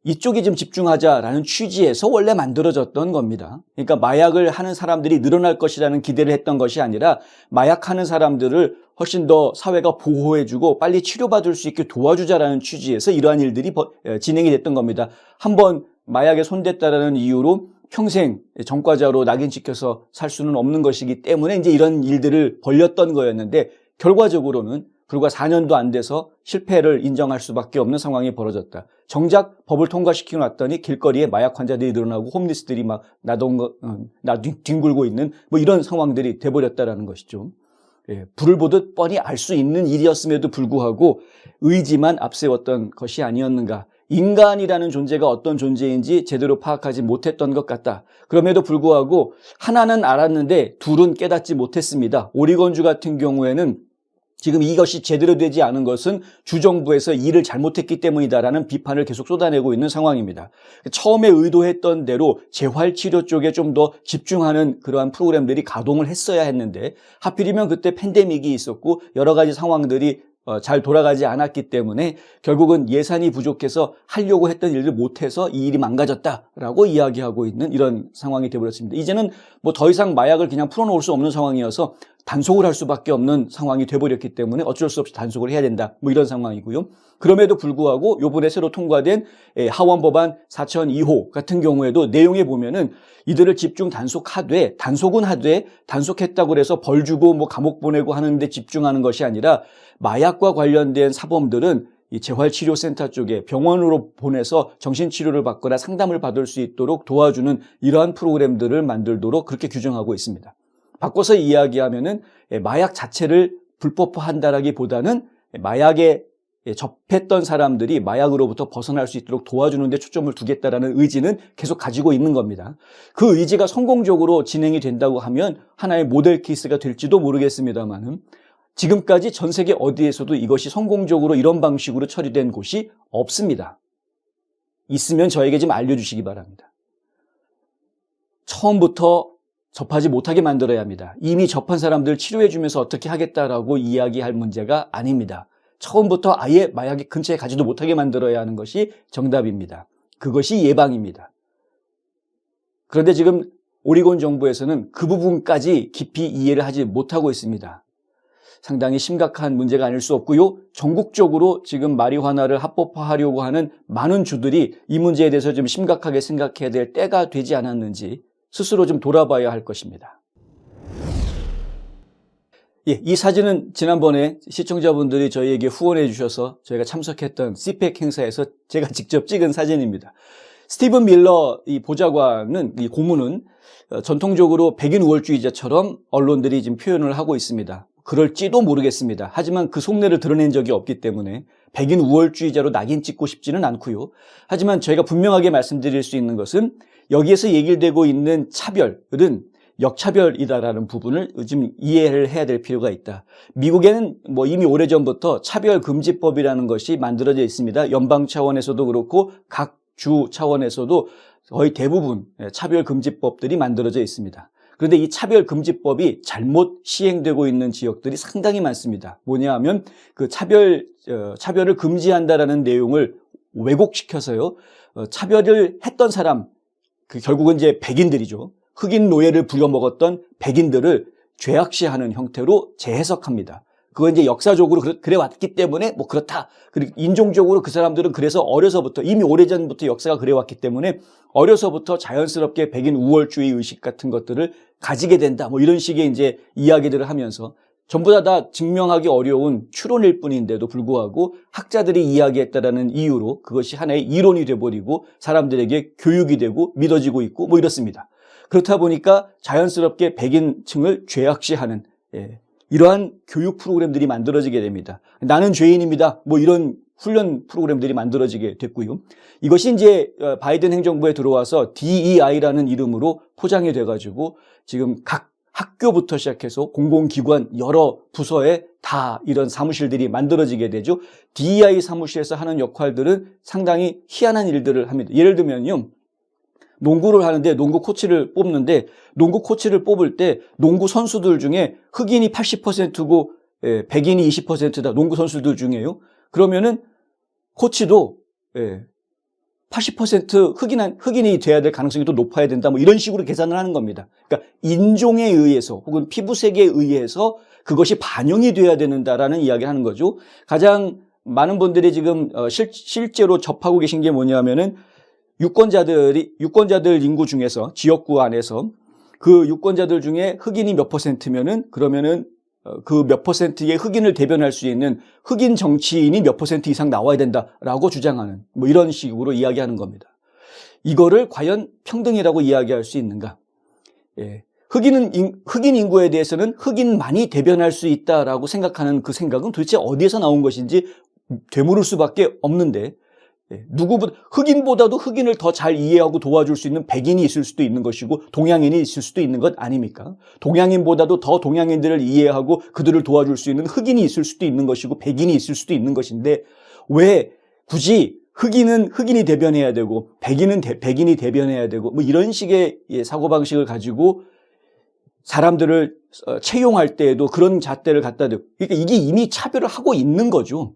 이쪽에 좀 집중하자라는 취지에서 원래 만들어졌던 겁니다. 그러니까 마약을 하는 사람들이 늘어날 것이라는 기대를 했던 것이 아니라 마약하는 사람들을 훨씬 더 사회가 보호해주고 빨리 치료받을 수 있게 도와주자라는 취지에서 이러한 일들이 진행이 됐던 겁니다. 한번 마약에 손댔다라는 이유로 평생 전과자로 낙인 찍혀서 살 수는 없는 것이기 때문에 이제 이런 일들을 벌였던 거였는데 결과적으로는 불과 4년도 안 돼서 실패를 인정할 수밖에 없는 상황이 벌어졌다. 정작 법을 통과시키고 났더니 길거리에 마약 환자들이 늘어나고 홈리스들이 막 뒹굴고 있는 뭐 이런 상황들이 돼버렸다라는 것이죠. 예, 불을 보듯 뻔히 알 수 있는 일이었음에도 불구하고 의지만 앞세웠던 것이 아니었는가. 인간이라는 존재가 어떤 존재인지 제대로 파악하지 못했던 것 같다. 그럼에도 불구하고 하나는 알았는데 둘은 깨닫지 못했습니다. 오리건주 같은 경우에는 지금 이것이 제대로 되지 않은 것은 주정부에서 일을 잘못했기 때문이다라는 비판을 계속 쏟아내고 있는 상황입니다. 처음에 의도했던 대로 재활치료 쪽에 좀 더 집중하는 그러한 프로그램들이 가동을 했어야 했는데 하필이면 그때 팬데믹이 있었고 여러 가지 상황들이 잘 돌아가지 않았기 때문에 결국은 예산이 부족해서 하려고 했던 일을 못해서 이 일이 망가졌다라고 이야기하고 있는 이런 상황이 되어버렸습니다. 이제는 뭐 더 이상 마약을 그냥 풀어놓을 수 없는 상황이어서 단속을 할 수밖에 없는 상황이 돼버렸기 때문에 어쩔 수 없이 단속을 해야 된다. 뭐 이런 상황이고요. 그럼에도 불구하고 이번에 새로 통과된 하원법안 4002호 같은 경우에도 내용에 보면은 이들을 집중 단속은 하되 단속했다고 해서 벌 주고 뭐 감옥 보내고 하는 데 집중하는 것이 아니라 마약과 관련된 사범들은 이 재활치료센터 쪽에 병원으로 보내서 정신치료를 받거나 상담을 받을 수 있도록 도와주는 이러한 프로그램들을 만들도록 그렇게 규정하고 있습니다. 바꿔서 이야기하면은 마약 자체를 불법화한다라기보다는 마약에 접했던 사람들이 마약으로부터 벗어날 수 있도록 도와주는 데 초점을 두겠다라는 의지는 계속 가지고 있는 겁니다. 그 의지가 성공적으로 진행이 된다고 하면 하나의 모델 케이스가 될지도 모르겠습니다만은 지금까지 전 세계 어디에서도 이것이 성공적으로 이런 방식으로 처리된 곳이 없습니다. 있으면 저에게 좀 알려주시기 바랍니다. 처음부터 접하지 못하게 만들어야 합니다. 이미 접한 사람들 치료해주면서 어떻게 하겠다라고 이야기할 문제가 아닙니다. 처음부터 아예 마약의 근처에 가지도 못하게 만들어야 하는 것이 정답입니다. 그것이 예방입니다. 그런데 지금 오리곤 정부에서는 그 부분까지 깊이 이해를 하지 못하고 있습니다. 상당히 심각한 문제가 아닐 수 없고요. 전국적으로 지금 마리화나를 합법화하려고 하는 많은 주들이 이 문제에 대해서 좀 심각하게 생각해야 될 때가 되지 않았는지 스스로 좀 돌아봐야 할 것입니다. 예, 이 사진은 지난번에 시청자분들이 저희에게 후원해 주셔서 저희가 참석했던 CPEC 행사에서 제가 직접 찍은 사진입니다. 스티븐 밀러 이 보좌관은, 이 고문은 전통적으로 백인 우월주의자처럼 언론들이 지금 표현을 하고 있습니다. 그럴지도 모르겠습니다. 하지만 그 속내를 드러낸 적이 없기 때문에 백인 우월주의자로 낙인 찍고 싶지는 않고요. 하지만 저희가 분명하게 말씀드릴 수 있는 것은 여기에서 얘기되고 있는 차별은 역차별이다라는 부분을 좀 이해를 해야 될 필요가 있다. 미국에는 뭐 이미 오래전부터 차별금지법이라는 것이 만들어져 있습니다. 연방 차원에서도 그렇고 각 주 차원에서도 거의 대부분 차별금지법들이 만들어져 있습니다. 그런데 이 차별금지법이 잘못 시행되고 있는 지역들이 상당히 많습니다. 뭐냐 하면 그 차별을 금지한다라는 내용을 왜곡시켜서요. 차별을 했던 사람, 결국은 이제 백인들이죠. 흑인 노예를 부려먹었던 백인들을 죄악시하는 형태로 재해석합니다. 그건 이제 역사적으로 그래 왔기 때문에 뭐 그렇다. 그리고 인종적으로 그 사람들은 그래서 어려서부터 이미 오래전부터 역사가 그래 왔기 때문에 어려서부터 자연스럽게 백인 우월주의 의식 같은 것들을 가지게 된다. 뭐 이런 식의 이제 이야기들을 하면서 전부 다 증명하기 어려운 추론일 뿐인데도 불구하고 학자들이 이야기했다라는 이유로 그것이 하나의 이론이 돼버리고 사람들에게 교육이 되고 믿어지고 있고 뭐 이렇습니다. 그렇다 보니까 자연스럽게 백인층을 죄악시하는 이러한 교육 프로그램들이 만들어지게 됩니다. 나는 죄인입니다. 뭐 이런 훈련 프로그램들이 만들어지게 됐고요. 이것이 이제 바이든 행정부에 들어와서 DEI라는 이름으로 포장이 돼가지고 지금 각 학교부터 시작해서 공공기관 여러 부서에 다 이런 사무실들이 만들어지게 되죠. DEI 사무실에서 하는 역할들은 상당히 희한한 일들을 합니다. 예를 들면요. 농구를 하는데 농구 코치를 뽑는데 농구 코치를 뽑을 때 농구 선수들 중에 흑인이 80%고 백인이 20%다. 농구 선수들 중에요. 그러면은 코치도 80% 흑인이 돼야 될 가능성이 더 높아야 된다. 뭐 이런 식으로 계산을 하는 겁니다. 그러니까 인종에 의해서 혹은 피부색에 의해서 그것이 반영이 돼야 된다라는 이야기를 하는 거죠. 가장 많은 분들이 지금 실제로 접하고 계신 게 뭐냐면은 유권자들 인구 중에서 지역구 안에서 그 유권자들 중에 흑인이 몇 %면은 그러면은 그 몇 %의 흑인을 대변할 수 있는 흑인 정치인이 몇 % 이상 나와야 된다라고 주장하는 뭐 이런 식으로 이야기하는 겁니다. 이거를 과연 평등이라고 이야기할 수 있는가? 흑인 인구에 대해서는 흑인만이 대변할 수 있다라고 생각하는 그 생각은 도대체 어디에서 나온 것인지 되물을 수밖에 없는데 누구보다 흑인보다도 흑인을 더 잘 이해하고 도와줄 수 있는 백인이 있을 수도 있는 것이고 동양인이 있을 수도 있는 것 아닙니까? 동양인보다도 더 동양인들을 이해하고 그들을 도와줄 수 있는 흑인이 있을 수도 있는 것이고 백인이 있을 수도 있는 것인데 왜 굳이 흑인은 흑인이 대변해야 되고 백인은 백인이 대변해야 되고 뭐 이런 식의 사고방식을 가지고 사람들을 채용할 때에도 그런 잣대를 갖다 대고 그러니까 이게 이미 차별을 하고 있는 거죠.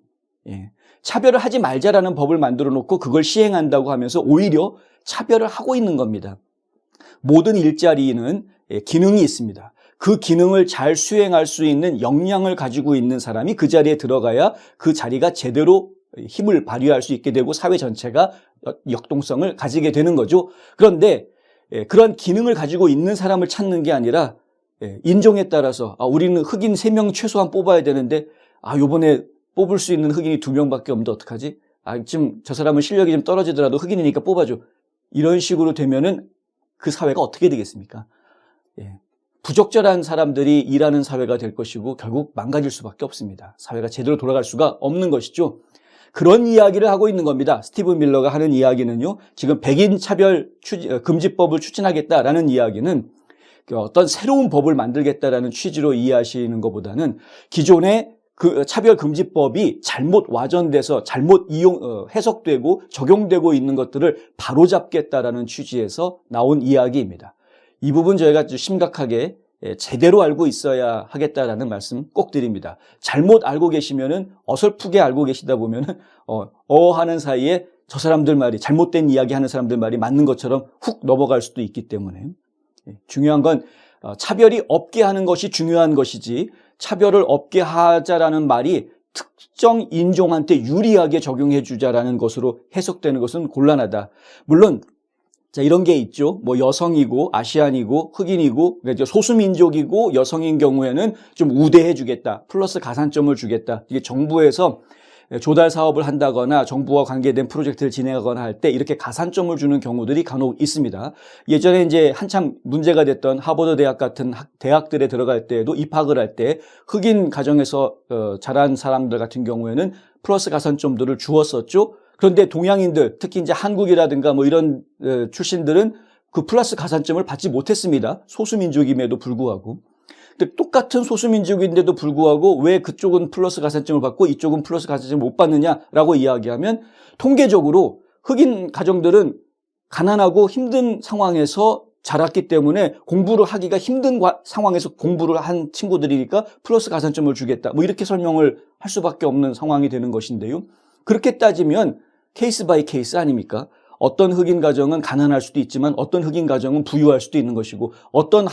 차별을 하지 말자라는 법을 만들어 놓고 그걸 시행한다고 하면서 오히려 차별을 하고 있는 겁니다. 모든 일자리는 기능이 있습니다. 그 기능을 잘 수행할 수 있는 역량을 가지고 있는 사람이 그 자리에 들어가야 그 자리가 제대로 힘을 발휘할 수 있게 되고 사회 전체가 역동성을 가지게 되는 거죠. 그런데 그런 기능을 가지고 있는 사람을 찾는 게 아니라 인종에 따라서 우리는 흑인 3명 최소한 뽑아야 되는데 요번에 뽑을 수 있는 흑인이 2명밖에 없는데 어떡하지? 지금 저 사람은 실력이 좀 떨어지더라도 흑인이니까 뽑아줘. 이런 식으로 되면은 그 사회가 어떻게 되겠습니까? 부적절한 사람들이 일하는 사회가 될 것이고 결국 망가질 수밖에 없습니다. 사회가 제대로 돌아갈 수가 없는 것이죠. 그런 이야기를 하고 있는 겁니다. 스티븐 밀러가 하는 이야기는요. 지금 백인 차별 금지법을 추진하겠다라는 이야기는 어떤 새로운 법을 만들겠다라는 취지로 이해하시는 것보다는 기존의 그 차별금지법이 잘못 와전돼서 잘못 해석되고 적용되고 있는 것들을 바로잡겠다라는 취지에서 나온 이야기입니다. 이 부분 저희가 심각하게 제대로 알고 있어야 하겠다라는 말씀 꼭 드립니다. 잘못 알고 계시면은 어설프게 알고 계시다 보면은 하는 사이에 저 사람들 말이 잘못된 이야기 하는 사람들 말이 맞는 것처럼 훅 넘어갈 수도 있기 때문에 중요한 건 차별이 없게 하는 것이 중요한 것이지 차별을 없게 하자라는 말이 특정 인종한테 유리하게 적용해 주자라는 것으로 해석되는 것은 곤란하다. 물론 이런 게 있죠. 뭐 여성이고 아시안이고 흑인이고 그러니까 소수민족이고 여성인 경우에는 좀 우대해 주겠다. 플러스 가산점을 주겠다. 이게 정부에서 조달 사업을 한다거나 정부와 관계된 프로젝트를 진행하거나 할 때 이렇게 가산점을 주는 경우들이 간혹 있습니다. 예전에 이제 한참 문제가 됐던 하버드 대학 같은 대학들에 들어갈 때에도 입학을 할 때 흑인 가정에서 자란 사람들 같은 경우에는 플러스 가산점들을 주었었죠. 그런데 동양인들, 특히 이제 한국이라든가 뭐 이런 출신들은 그 플러스 가산점을 받지 못했습니다. 소수민족임에도 불구하고. 근데 똑같은 소수민족인데도 불구하고 왜 그쪽은 플러스 가산점을 받고 이쪽은 플러스 가산점을 못 받느냐라고 이야기하면 통계적으로 흑인 가정들은 가난하고 힘든 상황에서 자랐기 때문에 공부를 하기가 힘든 상황에서 공부를 한 친구들이니까 플러스 가산점을 주겠다. 뭐 이렇게 설명을 할 수밖에 없는 상황이 되는 것인데요. 그렇게 따지면 케이스 바이 케이스 아닙니까? 어떤 흑인 가정은 가난할 수도 있지만 어떤 흑인 가정은 부유할 수도 있는 것이고 어떤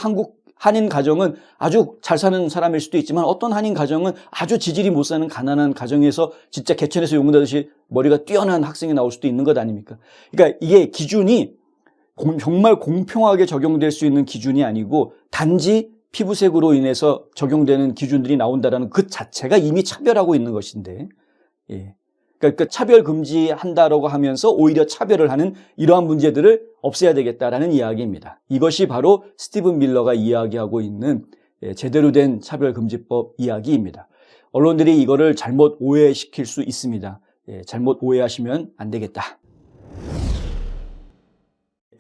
한인 가정은 아주 잘 사는 사람일 수도 있지만 어떤 한인 가정은 아주 지질이 못 사는 가난한 가정에서 진짜 개천에서 용문하듯이 머리가 뛰어난 학생이 나올 수도 있는 것 아닙니까? 그러니까 이게 기준이 정말 공평하게 적용될 수 있는 기준이 아니고 단지 피부색으로 인해서 적용되는 기준들이 나온다는 그 자체가 이미 차별하고 있는 것인데 그러니까 차별 금지한다라고 하면서 오히려 차별을 하는 이러한 문제들을 없애야 되겠다라는 이야기입니다. 이것이 바로 스티븐 밀러가 이야기하고 있는 제대로 된 차별금지법 이야기입니다. 언론들이 이거를 잘못 오해시킬 수 있습니다. 잘못 오해하시면 안 되겠다.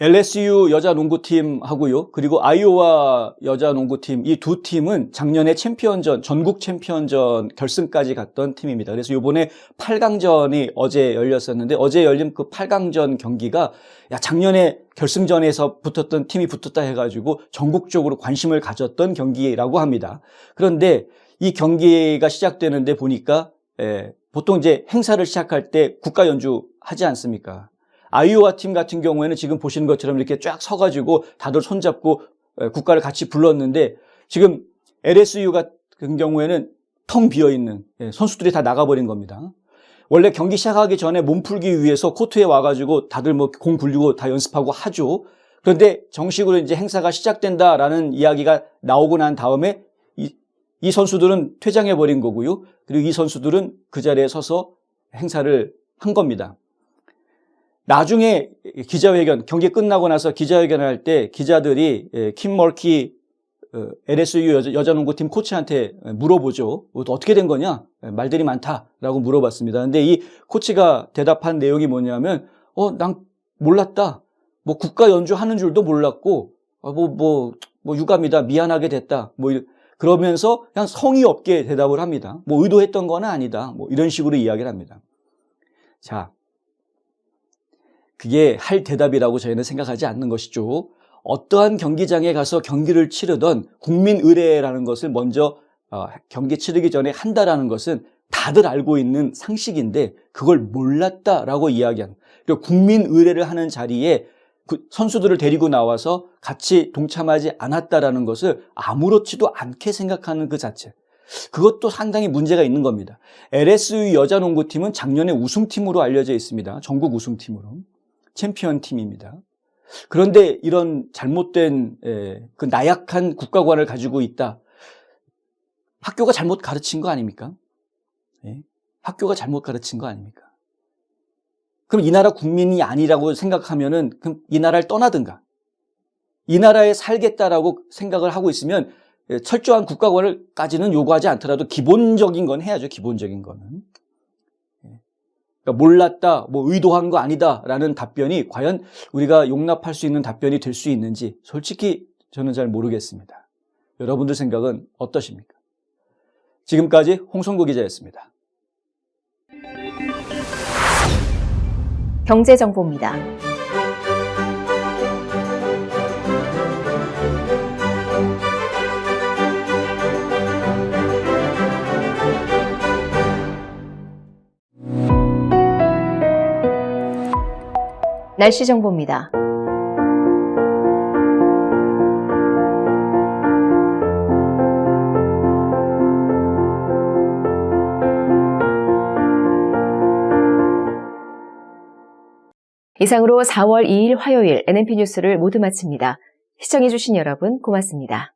LSU 여자 농구팀 하고요. 그리고 아이오와 여자 농구팀 이 두 팀은 작년에 챔피언전, 전국 챔피언전 결승까지 갔던 팀입니다. 그래서 이번에 8강전이 어제 열렸었는데 어제 열린 그 8강전 경기가 작년에 결승전에서 붙었던 팀이 붙었다 해가지고 전국적으로 관심을 가졌던 경기라고 합니다. 그런데 이 경기가 시작되는데 보니까 보통 이제 행사를 시작할 때 국가 연주 하지 않습니까? 아이오와 팀 같은 경우에는 지금 보시는 것처럼 이렇게 쫙 서가지고 다들 손잡고 국가를 같이 불렀는데 지금 LSU 같은 경우에는 텅 비어있는 선수들이 다 나가버린 겁니다. 원래 경기 시작하기 전에 몸풀기 위해서 코트에 와가지고 다들 뭐 공 굴리고 다 연습하고 하죠. 그런데 정식으로 이제 행사가 시작된다라는 이야기가 나오고 난 다음에 이 선수들은 퇴장해버린 거고요. 그리고 이 선수들은 그 자리에 서서 행사를 한 겁니다. 나중에 기자회견, 경기 끝나고 나서 기자회견을 할 때 기자들이 킴 멀키 LSU 여자농구팀 코치한테 물어보죠. 어떻게 된 거냐? 말들이 많다라고 물어봤습니다. 근데 이 코치가 대답한 내용이 뭐냐면 난 몰랐다. 뭐 국가 연주하는 줄도 몰랐고 뭐 유감이다. 미안하게 됐다. 그러면서 그냥 성의 없게 대답을 합니다. 뭐 의도했던 건 아니다. 뭐 이런 식으로 이야기를 합니다. 자, 그게 할 대답이라고 저희는 생각하지 않는 것이죠. 어떠한 경기장에 가서 경기를 치르던 국민의례라는 것을 먼저 경기 치르기 전에 한다라는 것은 다들 알고 있는 상식인데 그걸 몰랐다라고 이야기한, 그리고 국민의례를 하는 자리에 그 선수들을 데리고 나와서 같이 동참하지 않았다라는 것을 아무렇지도 않게 생각하는 그 자체, 그것도 상당히 문제가 있는 겁니다. LSU 여자농구팀은 작년에 우승팀으로 알려져 있습니다. 전국 우승팀으로. 챔피언 팀입니다. 그런데 이런 잘못된 그 나약한 국가관을 가지고 있다. 학교가 잘못 가르친 거 아닙니까? 학교가 잘못 가르친 거 아닙니까? 그럼 이 나라 국민이 아니라고 생각하면은 그럼 이 나라를 떠나든가. 이 나라에 살겠다라고 생각을 하고 있으면 철저한 국가관을까지는 요구하지 않더라도 기본적인 건 해야죠. 기본적인 거는. 그러니까 몰랐다, 뭐 의도한 거 아니다라는 답변이 과연 우리가 용납할 수 있는 답변이 될 수 있는지 솔직히 저는 잘 모르겠습니다. 여러분들 생각은 어떠십니까? 지금까지 홍성구 기자였습니다. 경제정보입니다. 날씨 정보입니다. 이상으로 4월 2일 화요일 NNP 뉴스를 모두 마칩니다. 시청해주신 여러분 고맙습니다.